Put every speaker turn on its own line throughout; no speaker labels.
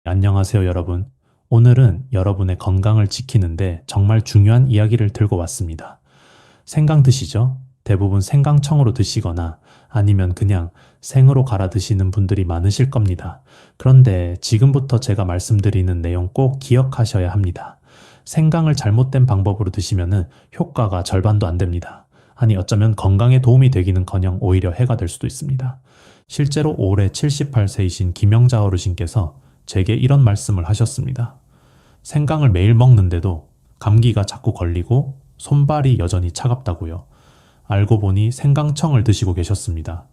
안녕하세요, 여러분. 오늘은 여러분의 건강을 지키는데 정말 중요한 이야기를 들고 왔습니다. 생강 드시죠? 대부분 생강청으로 드시거나 아니면 그냥 생으로 갈아 드시는 분들이 많으실 겁니다. 그런데 지금부터 제가 말씀드리는 내용 꼭 기억하셔야 합니다. 생강을 잘못된 방법으로 드시면 효과가 절반도 안 됩니다. 아니, 어쩌면 건강에 도움이 되기는커녕 오히려 해가 될 수도 있습니다. 실제로 올해 78세이신 김영자 어르신께서 제게 이런 말씀을 하셨습니다. 생강을 매일 먹는데도 감기가 자꾸 걸리고 손발이 여전히 차갑다고요. 알고 보니 생강청을 드시고 계셨습니다.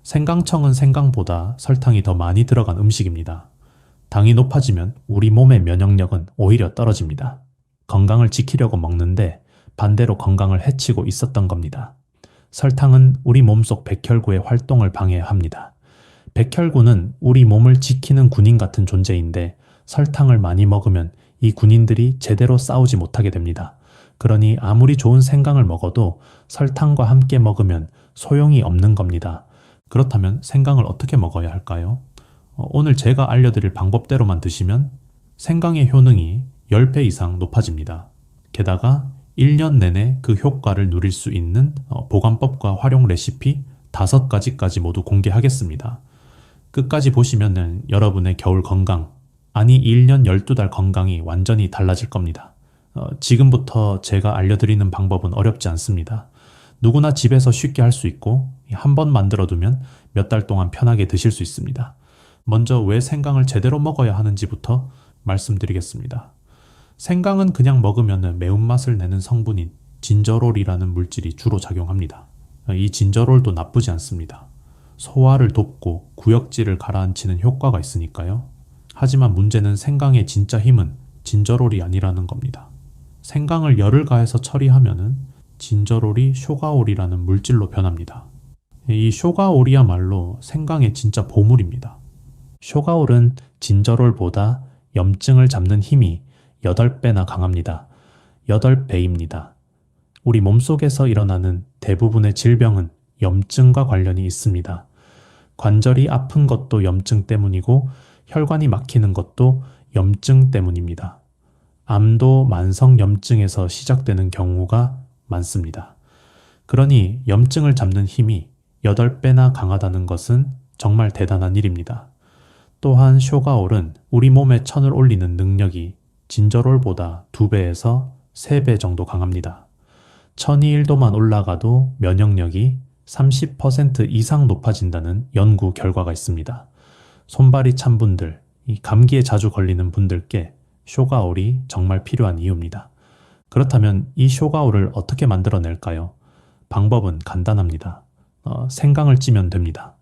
생강청은 생강보다 설탕이 더 많이 들어간 음식입니다. 당이 높아지면 우리 몸의 면역력은 오히려 떨어집니다. 건강을 지키려고 먹는데 반대로 건강을 해치고 있었던 겁니다. 설탕은 우리 몸속 백혈구의 활동을 방해합니다. 백혈구는 우리 몸을 지키는 군인 같은 존재인데 설탕을 많이 먹으면 이 군인들이 제대로 싸우지 못하게 됩니다. 그러니 아무리 좋은 생강을 먹어도 설탕과 함께 먹으면 소용이 없는 겁니다. 그렇다면 생강을 어떻게 먹어야 할까요? 오늘 제가 알려드릴 방법대로만 드시면 생강의 효능이 10배 이상 높아집니다. 게다가 1년 내내 그 효과를 누릴 수 있는 보관법과 활용 레시피 5가지까지 모두 공개하겠습니다. 끝까지 보시면은 여러분의 겨울 건강, 아니 1년 12달 건강이 완전히 달라질 겁니다. 지금부터 제가 알려드리는 방법은 어렵지 않습니다. 누구나 집에서 쉽게 할 수 있고 한 번 만들어두면 몇 달 동안 편하게 드실 수 있습니다. 먼저 왜 생강을 제대로 먹어야 하는지부터 말씀드리겠습니다. 생강은 그냥 먹으면 매운맛을 내는 성분인 진저롤이라는 물질이 주로 작용합니다. 이 진저롤도 나쁘지 않습니다. 소화를 돕고 구역질을 가라앉히는 효과가 있으니까요. 하지만 문제는 생강의 진짜 힘은 진저롤이 아니라는 겁니다. 생강을 열을 가해서 처리하면은 진저롤이 쇼가올이라는 물질로 변합니다. 이 쇼가올이야말로 생강의 진짜 보물입니다. 쇼가올은 진저롤보다 염증을 잡는 힘이 8배나 강합니다. 8배입니다. 우리 몸속에서 일어나는 대부분의 질병은 염증과 관련이 있습니다. 관절이 아픈 것도 염증 때문이고 혈관이 막히는 것도 염증 때문입니다. 암도 만성 염증에서 시작되는 경우가 많습니다. 그러니 염증을 잡는 힘이 8배나 강하다는 것은 정말 대단한 일입니다. 또한 쇼가올은 우리 몸에 천을 올리는 능력이 진저롤보다 2배에서 3배 정도 강합니다. 천이 1도만 올라가도 면역력이 30% 이상 높아진다는 연구 결과가 있습니다. 손발이 찬 분들, 이 감기에 자주 걸리는 분들께 쇼가올이 정말 필요한 이유입니다. 그렇다면 이 쇼가올을 어떻게 만들어낼까요? 방법은 간단합니다. 생강을 찌면 됩니다.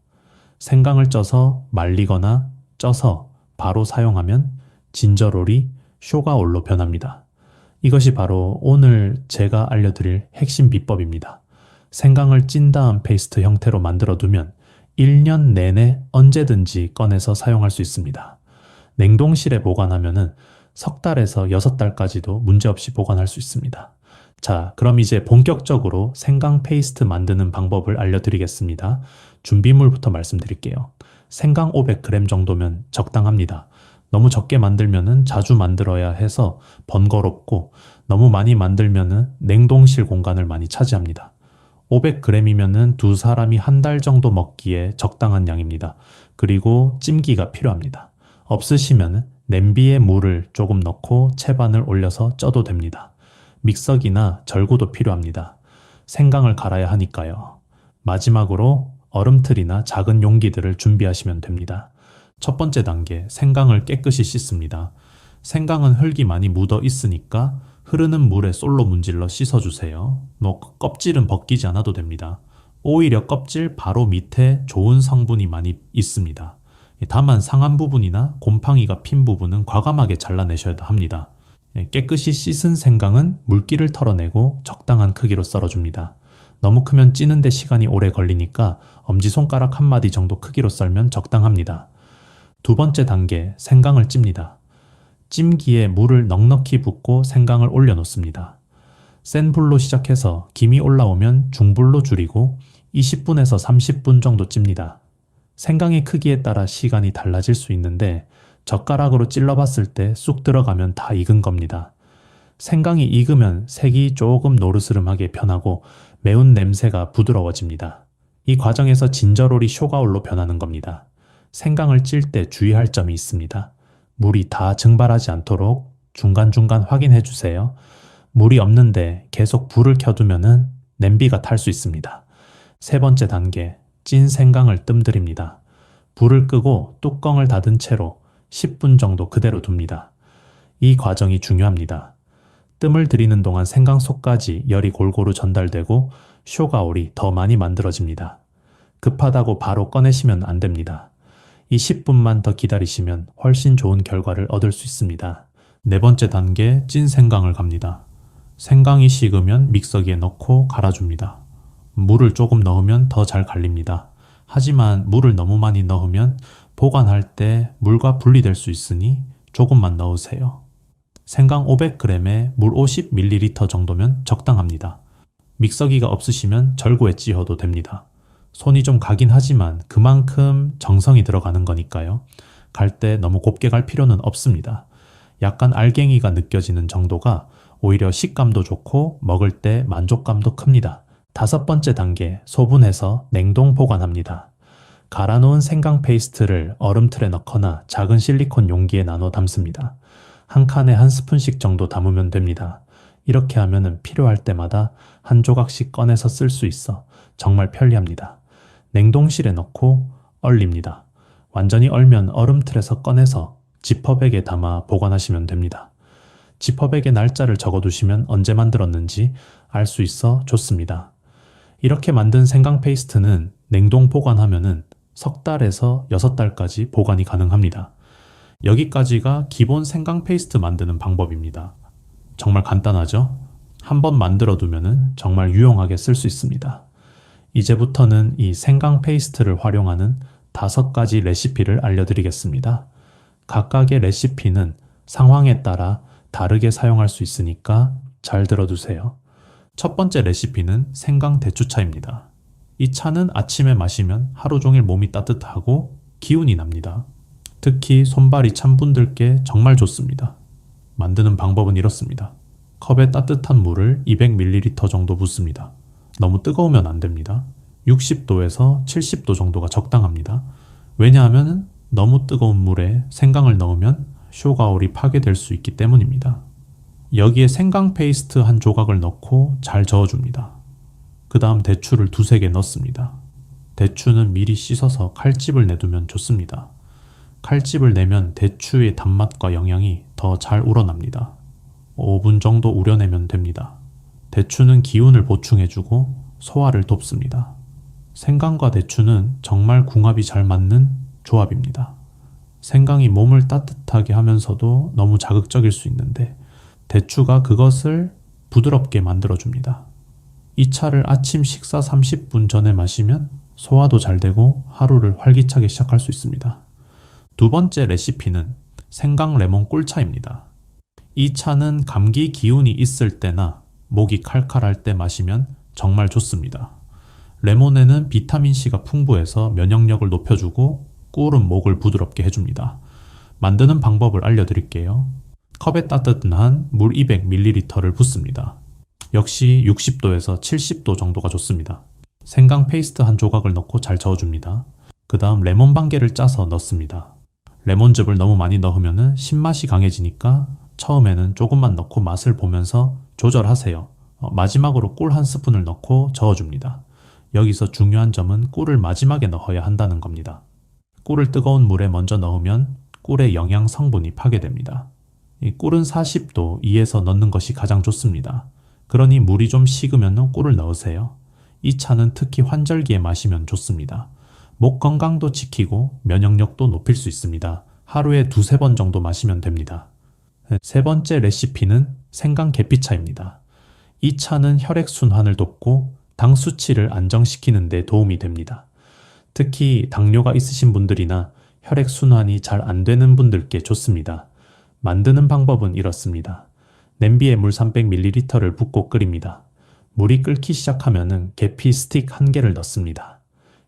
생강을 쪄서 말리거나 쪄서 바로 사용하면 진저롤이 쇼가올로 변합니다. 이것이 바로 오늘 제가 알려드릴 핵심 비법입니다. 생강을 찐 다음 페이스트 형태로 만들어 두면 1년 내내 언제든지 꺼내서 사용할 수 있습니다. 냉동실에 보관하면 석 달에서 6달까지도 문제없이 보관할 수 있습니다. 자, 그럼 이제 본격적으로 생강 페이스트 만드는 방법을 알려드리겠습니다. 준비물부터 말씀드릴게요. 생강 500g 정도면 적당합니다. 너무 적게 만들면 자주 만들어야 해서 번거롭고 너무 많이 만들면 냉동실 공간을 많이 차지합니다. 500g이면 두 사람이 한 달 정도 먹기에 적당한 양입니다. 그리고 찜기가 필요합니다. 없으시면 냄비에 물을 조금 넣고 채반을 올려서 쪄도 됩니다. 믹서기나 절구도 필요합니다. 생강을 갈아야 하니까요. 마지막으로 얼음틀이나 작은 용기들을 준비하시면 됩니다. 첫 번째 단계, 생강을 깨끗이 씻습니다. 생강은 흙이 많이 묻어 있으니까 흐르는 물에 솔로 문질러 씻어주세요. 껍질은 벗기지 않아도 됩니다. 오히려 껍질 바로 밑에 좋은 성분이 많이 있습니다. 다만 상한 부분이나 곰팡이가 핀 부분은 과감하게 잘라내셔야 합니다. 깨끗이 씻은 생강은 물기를 털어내고 적당한 크기로 썰어줍니다. 너무 크면 찌는데 시간이 오래 걸리니까 엄지손가락 한 마디 정도 크기로 썰면 적당합니다. 두 번째 단계, 생강을 찝니다. 찜기에 물을 넉넉히 붓고 생강을 올려놓습니다. 센 불로 시작해서 김이 올라오면 중불로 줄이고 20분에서 30분 정도 찝니다. 생강의 크기에 따라 시간이 달라질 수 있는데 젓가락으로 찔러봤을 때 쑥 들어가면 다 익은 겁니다. 생강이 익으면 색이 조금 노르스름하게 변하고 매운 냄새가 부드러워집니다. 이 과정에서 진저롤이 쇼가올로 변하는 겁니다. 생강을 찔 때 주의할 점이 있습니다. 물이 다 증발하지 않도록 중간중간 확인해 주세요. 물이 없는데 계속 불을 켜두면 냄비가 탈 수 있습니다. 세 번째 단계, 찐 생강을 뜸들입니다. 불을 끄고 뚜껑을 닫은 채로 10분 정도 그대로 둡니다. 이 과정이 중요합니다. 뜸을 들이는 동안 생강 속까지 열이 골고루 전달되고 쇼가올이 더 많이 만들어집니다. 급하다고 바로 꺼내시면 안 됩니다. 이 10분만 더 기다리시면 훨씬 좋은 결과를 얻을 수 있습니다. 네 번째 단계, 찐 생강을 갑니다. 생강이 식으면 믹서기에 넣고 갈아줍니다. 물을 조금 넣으면 더 잘 갈립니다. 하지만 물을 너무 많이 넣으면 보관할 때 물과 분리될 수 있으니 조금만 넣으세요. 생강 500g에 물 50ml 정도면 적당합니다. 믹서기가 없으시면 절구에 찧어도 됩니다. 손이 좀 가긴 하지만 그만큼 정성이 들어가는 거니까요. 갈 때 너무 곱게 갈 필요는 없습니다. 약간 알갱이가 느껴지는 정도가 오히려 식감도 좋고 먹을 때 만족감도 큽니다. 다섯 번째 단계, 소분해서 냉동 보관합니다. 갈아놓은 생강 페이스트를 얼음틀에 넣거나 작은 실리콘 용기에 나눠 담습니다. 한 칸에 한 스푼씩 정도 담으면 됩니다. 이렇게 하면 필요할 때마다 한 조각씩 꺼내서 쓸 수 있어 정말 편리합니다. 냉동실에 넣고 얼립니다. 완전히 얼면 얼음틀에서 꺼내서 지퍼백에 담아 보관하시면 됩니다. 지퍼백에 날짜를 적어두시면 언제 만들었는지 알 수 있어 좋습니다. 이렇게 만든 생강 페이스트는 냉동 보관하면은 석 달에서 6달까지 보관이 가능합니다. 여기까지가 기본 생강 페이스트 만드는 방법입니다. 정말 간단하죠? 한번 만들어 두면은 정말 유용하게 쓸 수 있습니다. 이제부터는 이 생강 페이스트를 활용하는 5가지 레시피를 알려드리겠습니다. 각각의 레시피는 상황에 따라 다르게 사용할 수 있으니까 잘 들어두세요. 첫 번째 레시피는 생강 대추차입니다. 이 차는 아침에 마시면 하루 종일 몸이 따뜻하고 기운이 납니다. 특히 손발이 찬 분들께 정말 좋습니다. 만드는 방법은 이렇습니다. 컵에 따뜻한 물을 200ml 정도 붓습니다. 너무 뜨거우면 안 됩니다. 60도에서 70도 정도가 적당합니다. 왜냐하면 너무 뜨거운 물에 생강을 넣으면 쇼가올이 파괴될 수 있기 때문입니다. 여기에 생강 페이스트 한 조각을 넣고 잘 저어줍니다. 그 다음 대추를 2~3개 넣습니다. 대추는 미리 씻어서 칼집을 내두면 좋습니다. 칼집을 내면 대추의 단맛과 영양이 더 잘 우러납니다. 5분 정도 우려내면 됩니다. 대추는 기운을 보충해주고 소화를 돕습니다. 생강과 대추는 정말 궁합이 잘 맞는 조합입니다. 생강이 몸을 따뜻하게 하면서도 너무 자극적일 수 있는데 대추가 그것을 부드럽게 만들어줍니다. 이 차를 아침 식사 30분 전에 마시면 소화도 잘 되고 하루를 활기차게 시작할 수 있습니다. 두 번째 레시피는 생강 레몬 꿀차입니다. 이 차는 감기 기운이 있을 때나 목이 칼칼할 때 마시면 정말 좋습니다. 레몬에는 비타민C가 풍부해서 면역력을 높여주고 꿀은 목을 부드럽게 해줍니다. 만드는 방법을 알려드릴게요. 컵에 따뜻한 물 200ml를 붓습니다. 역시 60도에서 70도 정도가 좋습니다. 생강 페이스트 한 조각을 넣고 잘 저어줍니다. 그 다음 레몬 반 개를 짜서 넣습니다. 레몬즙을 너무 많이 넣으면 신맛이 강해지니까 처음에는 조금만 넣고 맛을 보면서 조절하세요. 마지막으로 꿀 한 스푼을 넣고 저어줍니다. 여기서 중요한 점은 꿀을 마지막에 넣어야 한다는 겁니다. 꿀을 뜨거운 물에 먼저 넣으면 꿀의 영양 성분이 파괴됩니다. 이 꿀은 40도 이에서 넣는 것이 가장 좋습니다. 그러니 물이 좀 식으면 꿀을 넣으세요. 이 차는 특히 환절기에 마시면 좋습니다. 목 건강도 지키고 면역력도 높일 수 있습니다. 하루에 2~3번 정도 마시면 됩니다. 세 번째 레시피는 생강 계피차입니다. 이 차는 혈액순환을 돕고 당 수치를 안정시키는 데 도움이 됩니다. 특히 당뇨가 있으신 분들이나 혈액순환이 잘 안 되는 분들께 좋습니다. 만드는 방법은 이렇습니다. 냄비에 물 300ml를 붓고 끓입니다. 물이 끓기 시작하면 계피 스틱 1개를 넣습니다.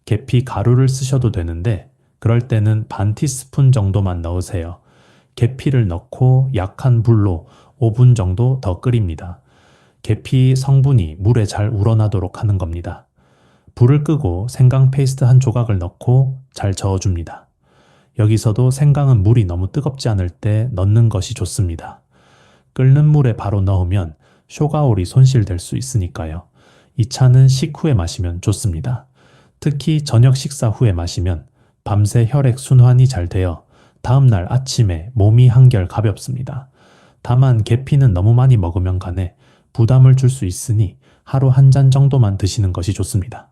계피 가루를 쓰셔도 되는데 그럴 때는 반 티스푼 정도만 넣으세요. 계피를 넣고 약한 불로 5분 정도 더 끓입니다. 계피 성분이 물에 잘 우러나도록 하는 겁니다. 불을 끄고 생강 페이스트 한 조각을 넣고 잘 저어줍니다. 여기서도 생강은 물이 너무 뜨겁지 않을 때 넣는 것이 좋습니다. 끓는 물에 바로 넣으면 쇼가올이 손실될 수 있으니까요. 이 차는 식후에 마시면 좋습니다. 특히 저녁 식사 후에 마시면 밤새 혈액 순환이 잘 되어 다음날 아침에 몸이 한결 가볍습니다. 다만 계피는 너무 많이 먹으면 간에 부담을 줄 수 있으니 하루 한 잔 정도만 드시는 것이 좋습니다.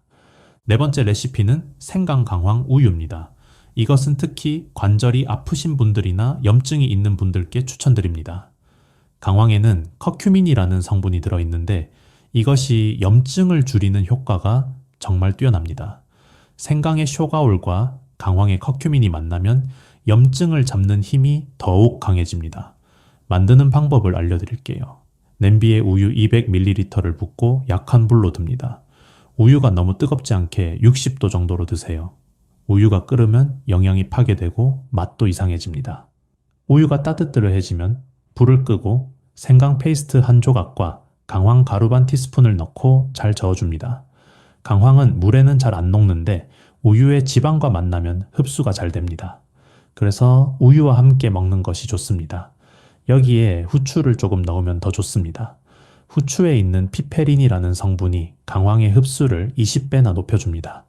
네 번째 레시피는 생강 강황 우유입니다. 이것은 특히 관절이 아프신 분들이나 염증이 있는 분들께 추천드립니다. 강황에는 커큐민이라는 성분이 들어있는데 이것이 염증을 줄이는 효과가 정말 뛰어납니다. 생강의 쇼가올과 강황의 커큐민이 만나면 염증을 잡는 힘이 더욱 강해집니다. 만드는 방법을 알려드릴게요. 냄비에 우유 200ml를 붓고 약한 불로 둡니다. 우유가 너무 뜨겁지 않게 60도 정도로 드세요. 우유가 끓으면 영양이 파괴되고 맛도 이상해집니다. 우유가 따뜻해지면 불을 끄고 생강 페이스트 한 조각과 강황 가루 반 티스푼을 넣고 잘 저어줍니다. 강황은 물에는 잘 안 녹는데 우유의 지방과 만나면 흡수가 잘 됩니다. 그래서 우유와 함께 먹는 것이 좋습니다. 여기에 후추를 조금 넣으면 더 좋습니다. 후추에 있는 피페린이라는 성분이 강황의 흡수를 20배나 높여줍니다.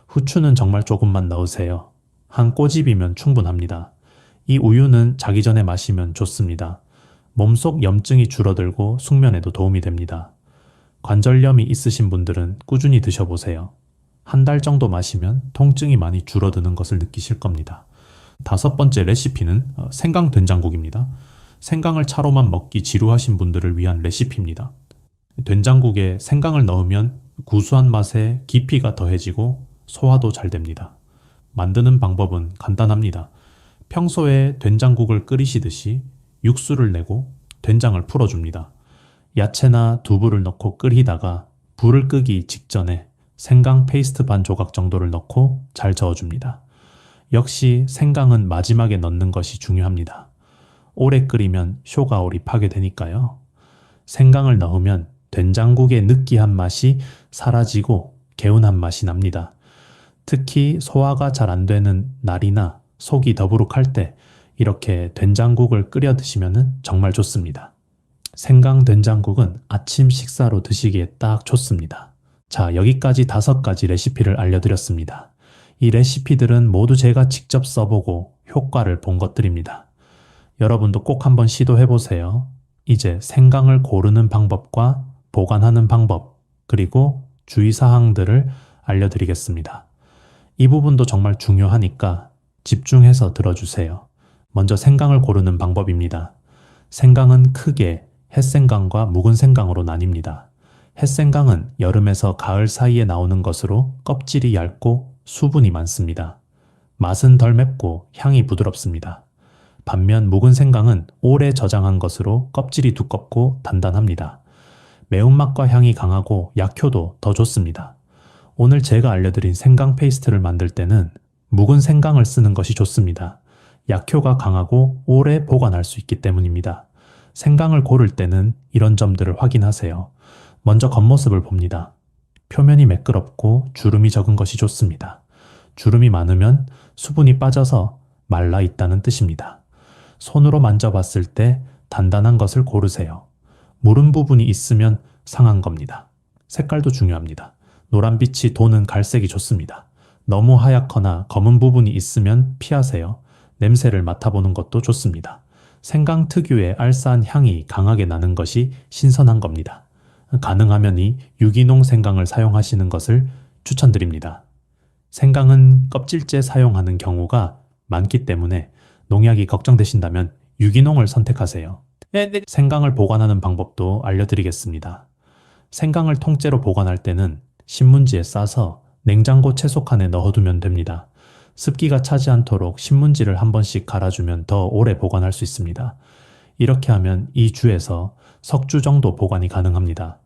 후추는 정말 조금만 넣으세요. 한 꼬집이면 충분합니다. 이 우유는 자기 전에 마시면 좋습니다. 몸속 염증이 줄어들고 숙면에도 도움이 됩니다. 관절염이 있으신 분들은 꾸준히 드셔보세요. 한 달 정도 마시면 통증이 많이 줄어드는 것을 느끼실 겁니다. 다섯 번째 레시피는 생강 된장국입니다. 생강을 차로만 먹기 지루하신 분들을 위한 레시피입니다. 된장국에 생강을 넣으면 구수한 맛에 깊이가 더해지고 소화도 잘 됩니다. 만드는 방법은 간단합니다. 평소에 된장국을 끓이시듯이 육수를 내고 된장을 풀어줍니다. 야채나 두부를 넣고 끓이다가 불을 끄기 직전에 생강 페이스트 반 조각 정도를 넣고 잘 저어줍니다. 역시 생강은 마지막에 넣는 것이 중요합니다. 오래 끓이면 쇼가올이 파괴되니까요. 생강을 넣으면 된장국의 느끼한 맛이 사라지고 개운한 맛이 납니다. 특히 소화가 잘 안 되는 날이나 속이 더부룩할 때 이렇게 된장국을 끓여 드시면 정말 좋습니다. 생강 된장국은 아침 식사로 드시기에 딱 좋습니다. 자, 여기까지 5가지 레시피를 알려드렸습니다. 이 레시피들은 모두 제가 직접 써보고 효과를 본 것들입니다. 여러분도 꼭 한번 시도해보세요. 이제 생강을 고르는 방법과 보관하는 방법, 그리고 주의사항들을 알려드리겠습니다. 이 부분도 정말 중요하니까 집중해서 들어주세요. 먼저 생강을 고르는 방법입니다. 생강은 크게 햇생강과 묵은 생강으로 나뉩니다. 햇생강은 여름에서 가을 사이에 나오는 것으로 껍질이 얇고 수분이 많습니다. 맛은 덜 맵고 향이 부드럽습니다. 반면 묵은 생강은 오래 저장한 것으로 껍질이 두껍고 단단합니다. 매운맛과 향이 강하고 약효도 더 좋습니다. 오늘 제가 알려드린 생강 페이스트를 만들 때는 묵은 생강을 쓰는 것이 좋습니다. 약효가 강하고 오래 보관할 수 있기 때문입니다. 생강을 고를 때는 이런 점들을 확인하세요. 먼저 겉모습을 봅니다. 표면이 매끄럽고 주름이 적은 것이 좋습니다. 주름이 많으면 수분이 빠져서 말라 있다는 뜻입니다. 손으로 만져봤을 때 단단한 것을 고르세요. 무른 부분이 있으면 상한 겁니다. 색깔도 중요합니다. 노란빛이 도는 갈색이 좋습니다. 너무 하얗거나 검은 부분이 있으면 피하세요. 냄새를 맡아보는 것도 좋습니다. 생강 특유의 알싸한 향이 강하게 나는 것이 신선한 겁니다. 가능하면 이 유기농 생강을 사용하시는 것을 추천드립니다. 생강은 껍질째 사용하는 경우가 많기 때문에 농약이 걱정되신다면 유기농을 선택하세요. 생강을 보관하는 방법도 알려드리겠습니다. 생강을 통째로 보관할 때는 신문지에 싸서 냉장고 채소칸에 넣어두면 됩니다. 습기가 차지 않도록 신문지를 한 번씩 갈아주면 더 오래 보관할 수 있습니다. 이렇게 하면 2주에서 석주 정도 보관이 가능합니다.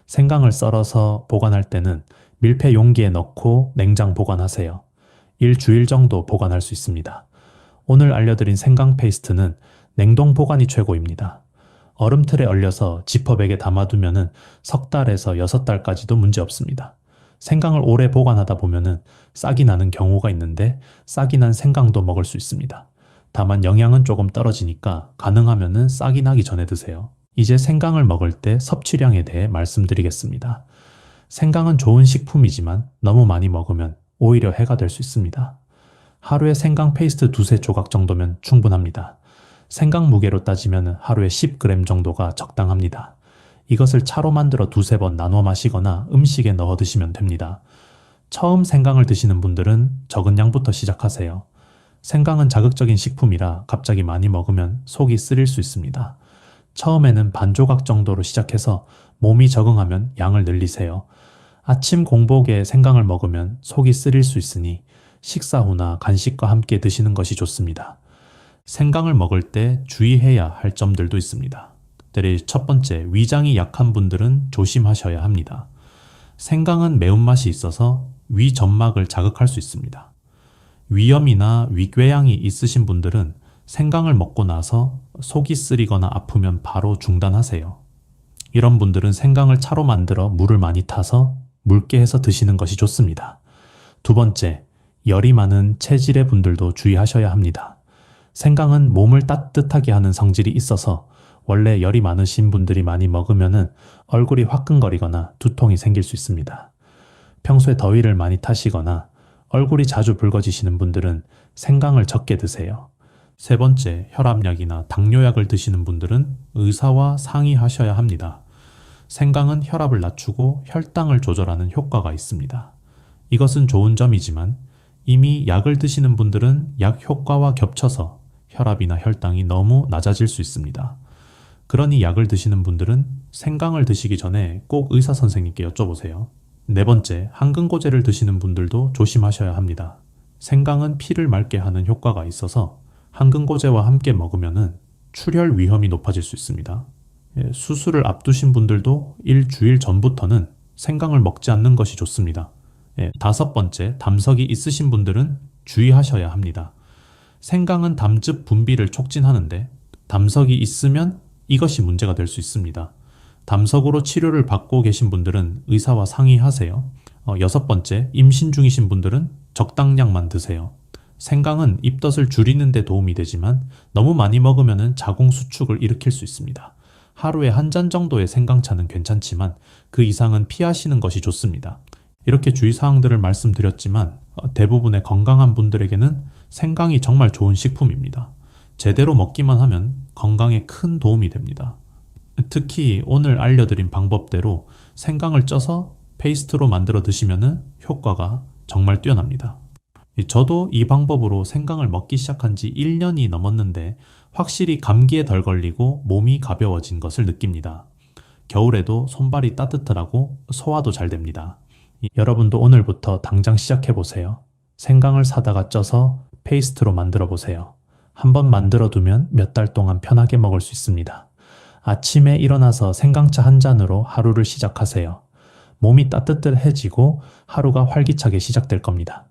생강을 썰어서 보관할 때는 밀폐 용기에 넣고 냉장 보관하세요. 일주일 정도 보관할 수 있습니다. 오늘 알려드린 생강 페이스트는 냉동 보관이 최고입니다. 얼음틀에 얼려서 지퍼백에 담아두면은 석 달에서 6달까지도 문제 없습니다. 생강을 오래 보관하다 보면은 싹이 나는 경우가 있는데 싹이 난 생강도 먹을 수 있습니다. 다만 영양은 조금 떨어지니까 가능하면은 싹이 나기 전에 드세요. 이제 생강을 먹을 때 섭취량에 대해 말씀드리겠습니다. 생강은 좋은 식품이지만 너무 많이 먹으면 오히려 해가 될 수 있습니다. 하루에 생강 페이스트 두세 조각 정도면 충분합니다. 생강 무게로 따지면 하루에 10g 정도가 적당합니다. 이것을 차로 만들어 두세 번 나눠 마시거나 음식에 넣어 드시면 됩니다. 처음 생강을 드시는 분들은 적은 양부터 시작하세요. 생강은 자극적인 식품이라 갑자기 많이 먹으면 속이 쓰릴 수 있습니다. 처음에는 반 조각 정도로 시작해서 몸이 적응하면 양을 늘리세요. 아침 공복에 생강을 먹으면 속이 쓰릴 수 있으니 식사 후나 간식과 함께 드시는 것이 좋습니다. 생강을 먹을 때 주의해야 할 점들도 있습니다. 첫 번째, 위장이 약한 분들은 조심하셔야 합니다. 생강은 매운맛이 있어서 위 점막을 자극할 수 있습니다. 위염이나 위궤양이 있으신 분들은 생강을 먹고 나서 속이 쓰리거나 아프면 바로 중단하세요. 이런 분들은 생강을 차로 만들어 물을 많이 타서 묽게 해서 드시는 것이 좋습니다. 두 번째, 열이 많은 체질의 분들도 주의하셔야 합니다. 생강은 몸을 따뜻하게 하는 성질이 있어서 원래 열이 많으신 분들이 많이 먹으면 얼굴이 화끈거리거나 두통이 생길 수 있습니다. 평소에 더위를 많이 타시거나 얼굴이 자주 붉어지시는 분들은 생강을 적게 드세요. 세 번째, 혈압약이나 당뇨약을 드시는 분들은 의사와 상의하셔야 합니다. 생강은 혈압을 낮추고 혈당을 조절하는 효과가 있습니다. 이것은 좋은 점이지만 이미 약을 드시는 분들은 약 효과와 겹쳐서 혈압이나 혈당이 너무 낮아질 수 있습니다. 그러니 약을 드시는 분들은 생강을 드시기 전에 꼭 의사 선생님께 여쭤보세요. 네 번째, 항근고제를 드시는 분들도 조심하셔야 합니다. 생강은 피를 맑게 하는 효과가 있어서 항근고제와 함께 먹으면 출혈 위험이 높아질 수 있습니다. 수술을 앞두신 분들도 일주일 전부터는 생강을 먹지 않는 것이 좋습니다. 다섯 번째, 담석이 있으신 분들은 주의하셔야 합니다. 생강은 담즙 분비를 촉진하는데 담석이 있으면 이것이 문제가 될 수 있습니다. 담석으로 치료를 받고 계신 분들은 의사와 상의하세요. 여섯 번째, 임신 중이신 분들은 적당량만 드세요. 생강은 입덧을 줄이는 데 도움이 되지만 너무 많이 먹으면 자궁 수축을 일으킬 수 있습니다. 하루에 한 잔 정도의 생강차는 괜찮지만 그 이상은 피하시는 것이 좋습니다. 이렇게 주의사항들을 말씀드렸지만 대부분의 건강한 분들에게는 생강이 정말 좋은 식품입니다. 제대로 먹기만 하면 건강에 큰 도움이 됩니다. 특히 오늘 알려드린 방법대로 생강을 쪄서 페이스트로 만들어 드시면 효과가 정말 뛰어납니다. 저도 이 방법으로 생강을 먹기 시작한 지 1년이 넘었는데 확실히 감기에 덜 걸리고 몸이 가벼워진 것을 느낍니다. 겨울에도 손발이 따뜻하고 소화도 잘 됩니다. 여러분도 오늘부터 당장 시작해보세요. 생강을 사다가 쪄서 페이스트로 만들어 보세요. 한번 만들어 두면 몇 달 동안 편하게 먹을 수 있습니다. 아침에 일어나서 생강차 한 잔으로 하루를 시작하세요. 몸이 따뜻해지고 하루가 활기차게 시작될 겁니다.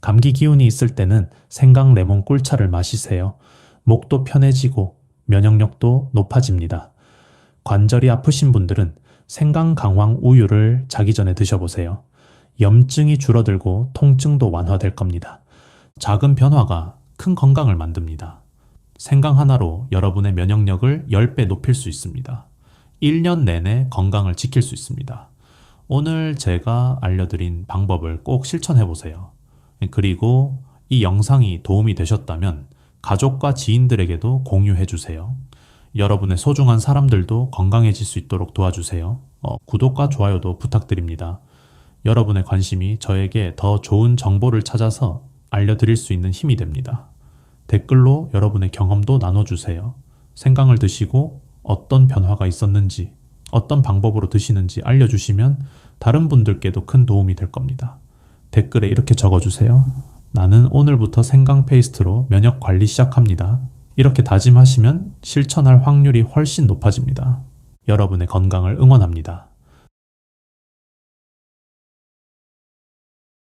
감기 기운이 있을 때는 생강 레몬 꿀차를 마시세요. 목도 편해지고 면역력도 높아집니다. 관절이 아프신 분들은 생강 강황 우유를 자기 전에 드셔보세요. 염증이 줄어들고 통증도 완화될 겁니다. 작은 변화가 큰 건강을 만듭니다. 생강 하나로 여러분의 면역력을 10배 높일 수 있습니다. 1년 내내 건강을 지킬 수 있습니다. 오늘 제가 알려드린 방법을 꼭 실천해보세요. 그리고 이 영상이 도움이 되셨다면 가족과 지인들에게도 공유해주세요. 여러분의 소중한 사람들도 건강해질 수 있도록 도와주세요. 구독과 좋아요도 부탁드립니다. 여러분의 관심이 저에게 더 좋은 정보를 찾아서 알려드릴 수 있는 힘이 됩니다. 댓글로 여러분의 경험도 나눠주세요. 생강을 드시고 어떤 변화가 있었는지, 어떤 방법으로 드시는지 알려주시면 다른 분들께도 큰 도움이 될 겁니다. 댓글에 이렇게 적어주세요. 나는 오늘부터 생강 페이스트로 면역 관리 시작합니다. 이렇게 다짐하시면 실천할 확률이 훨씬 높아집니다. 여러분의 건강을 응원합니다.